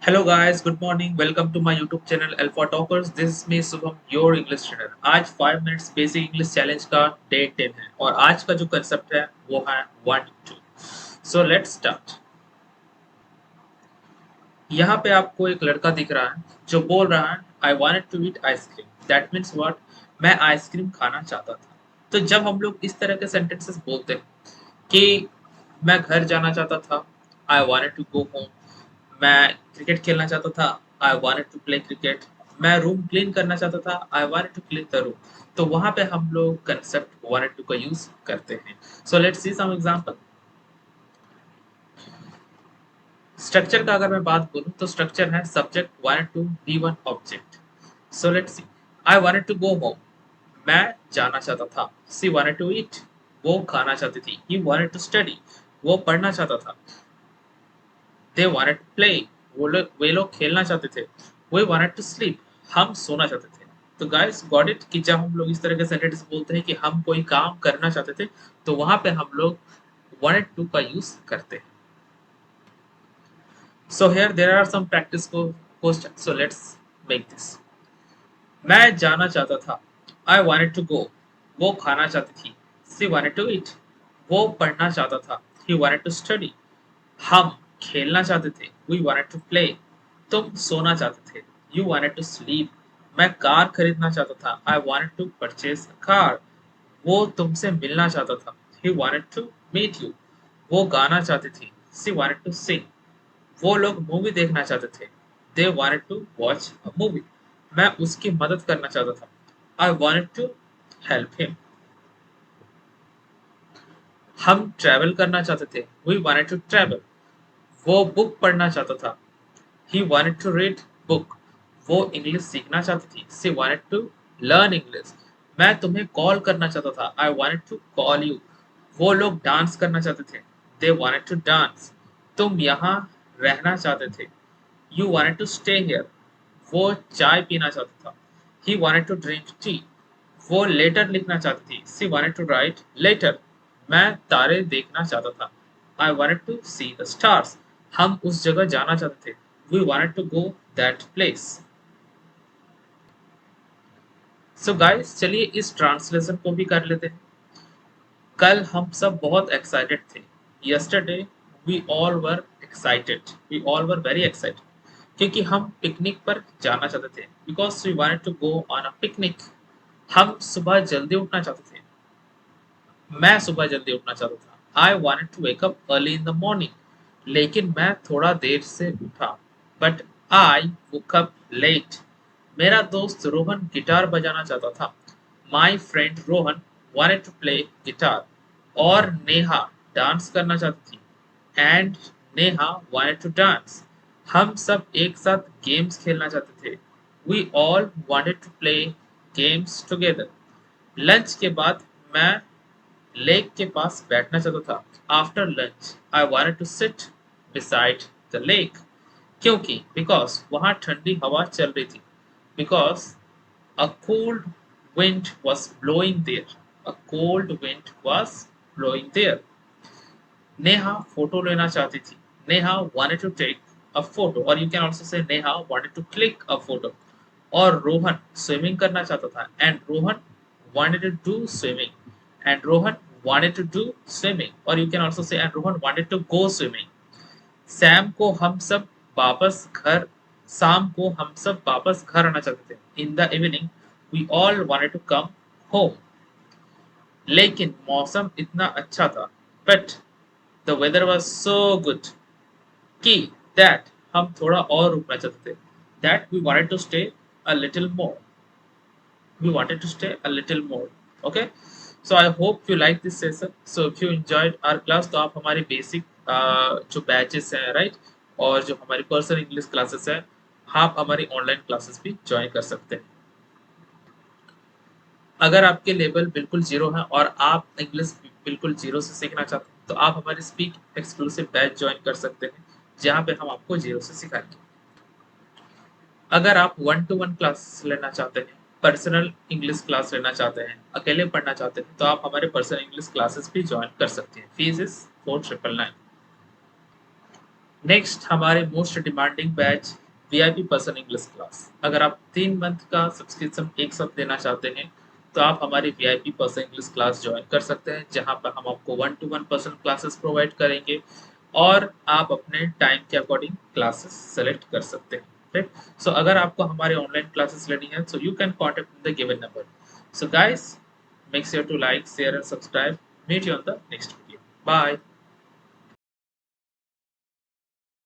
Hello guys, good morning. Welcome to my YouTube channel Alpha Talkers. This is me Subham, your English trainer. आज 5 minutes basic English challenge का day 10 है और आज का जो concept है वो है 1 2। So let's start. यहाँ पे आपको एक लड़का दिख रहा है जो बोल रहा है I wanted to eat ice cream. That means what? मैं आइसक्रीम खाना चाहता था। तो जब हम लोग इस तरह के सेंटेंसेस बोलते हैं कि मैं घर जाना चाहता था, I wanted to go home, मैं क्रिकेट खेलना चाहता था, I wanted to play cricket, मैं रूम क्लीन करना चाहता था, I wanted to clean the room. तो वहां पे हम लोग कंसेप्ट वांटेड टू का यूज करते हैं। So let's see some example. Structure का अगर मैं बात बोलूं तो स्ट्रक्चर है subject wanted to be one object. So let's see. I wanted to go home, मैं जाना चाहता था। सी वांटेड टू ईट, वो खाना चाहती थी। ही वांटेड टू स्टडी, वो पढ़ना चाहता था। दे वांटेड टू प्ले, वे लोग खेलना चाहते थे। वी वांटेड टू स्लीप, हम सोना चाहते थे। तो गाइस गॉट इट कि जब हम लोग इस तरह के सेंटेंस बोलते हैं कि हम कोई काम करना चाहते थे तो वहां पे हम लोग वांटेड टू का यूज करते हैं। So here there are some practice question, so let's make this. मैं जाना चाहता था, आई वांटेड टू गो, वो खाना चाहती थी। सी वांटेड टू ईट, वो पढ़ना चाहता था। ही वांटेड टू स्टडी, हम खेलना चाहते थे। वी वांटेड टू प्ले, तुम सोना चाहते थे। यू वांटेड टू स्लीप, मैं कार खरीदना चाहता था। I wanted to purchase a car, वो तुमसे मिलना चाहता था। He wanted to meet you, वो गाना चाहती थी। सी वांटेड टू सिंग, वो लोग मूवी देखना चाहते थे। They wanted to watch a movie, मैं उसकी मदद करना चाहता था। I wanted to help him, हम ट्रैवल करना चाहते थे। वी वांटेड टू ट्रैवल, वो बुक पढ़ना चाहता था। He wanted to read book, वो इंग्लिश सीखना चाहती थी। She wanted to learn English, मैं तुम्हें कॉल करना चाहता था। I wanted to call you, वो लोग डांस करना चाहते थे। They wanted to dance, तुम यहाँ रहना चाहते थे। You wanted to stay here, वो चाय पीना चाहता था। He wanted to drink tea, वो लेटर लिखना चाहती थी। She wanted to write letter, मैं तारे देखना चाहता था। I wanted to see the stars, हम उस जगह जाना चाहते थे। We wanted to go that place. So guys, चलिए इस ट्रांसलेशन को भी कर लेते हैं। कल हम सब बहुत एक्साइटेड थे। Yesterday we all were excited. We all were very excited. क्योंकि हम पिकनिक पर जाना चाहते थे। Because we wanted to go on a picnic. हम सुबह जल्दी उठना चाहते थे। मैं सुबह जल्दी उठना चाहता था। I wanted to wake up early in the morning, लेकिन मैं थोड़ा देर से उठा। But I woke up late, मेरा दोस्त रोहन गिटार बजाना चाहता था। My friend Rohan wanted to play guitar. और नेहा डांस करना चाहती थी। And Neha wanted to dance, हम सब एक साथ गेम्स खेलना चाहते थे। We all wanted to play games together. Lunch के बाद मैं लेक के पास बैठना चाहता था। After lunch I wanted to sit beside the lake, क्योंकि बिकॉज वहां ठंडी हवा चल रही थी। Because a cold wind was blowing there, a cold wind was blowing there. Neha photo लेना चाहती थी। Neha wanted to take a photo, or you can also say Neha wanted to click a photo। और रोहन स्विमिंग करना चाहता था। And Rohan wanted to do swimming, and Rohan wanted to do swimming, or you can also say and Rohan wanted to go swimming। Sam को हम सब वापस घर शाम को हम सब वापस घर आना चाहते थे। In the evening we all wanted to come home, लेकिन मौसम इतना अच्छा था। But the weather was so good कि दैट हम थोड़ा और रुकना चाहते थे। That we wanted to stay a little more, we wanted to stay a little more। okay, so I hope you like this session। so if you enjoyed our class तो आप हमारी बेसिक जो बैचेस हैं right, और जो हमारी personal English classes हैं, आप हमारी ऑनलाइन क्लासेस भी ज्वाइन कर सकते हैं। अगर आपके लेवल बिल्कुल जीरो है और आप इंग्लिश बिल्कुल जीरो से सीखना चाहते हैं तो आप हमारी स्पीक एक्सक्लूसिव बैच ज्वाइन कर सकते हैं, जहाँ पे हम आपको जीरो से सिखाएंगे। अगर आप वन टू वन क्लास लेना चाहते हैं, पर्सनल इंग्लिश क्लास लेना चाहते हैं, अकेले पढ़ना चाहते हैं, तो आप हमारे पर्सनल इंग्लिश क्लासेस भी ज्वाइन कर सकते हैं। Fees is 4999। नेक्स्ट हमारे most demanding batch VIP person English class. अगर आप 3 मंथ का सब्सक्रिप्शन एक साथ देना चाहते हैं तो आप हमारी VIP person English class join कर सकते हैं, जहां पर हम आपको 1-to-1 पर्सन क्लासेस प्रोवाइड करेंगे और आप अपने टाइम के अकॉर्डिंग क्लासेस सेलेक्ट कर सकते हैं। राइट, सो अगर आपको हमारे ऑनलाइन क्लासेस लेनी है so you can contact the given number. So guys, make sure to like share and subscribe. Meet you on the next video. Bye.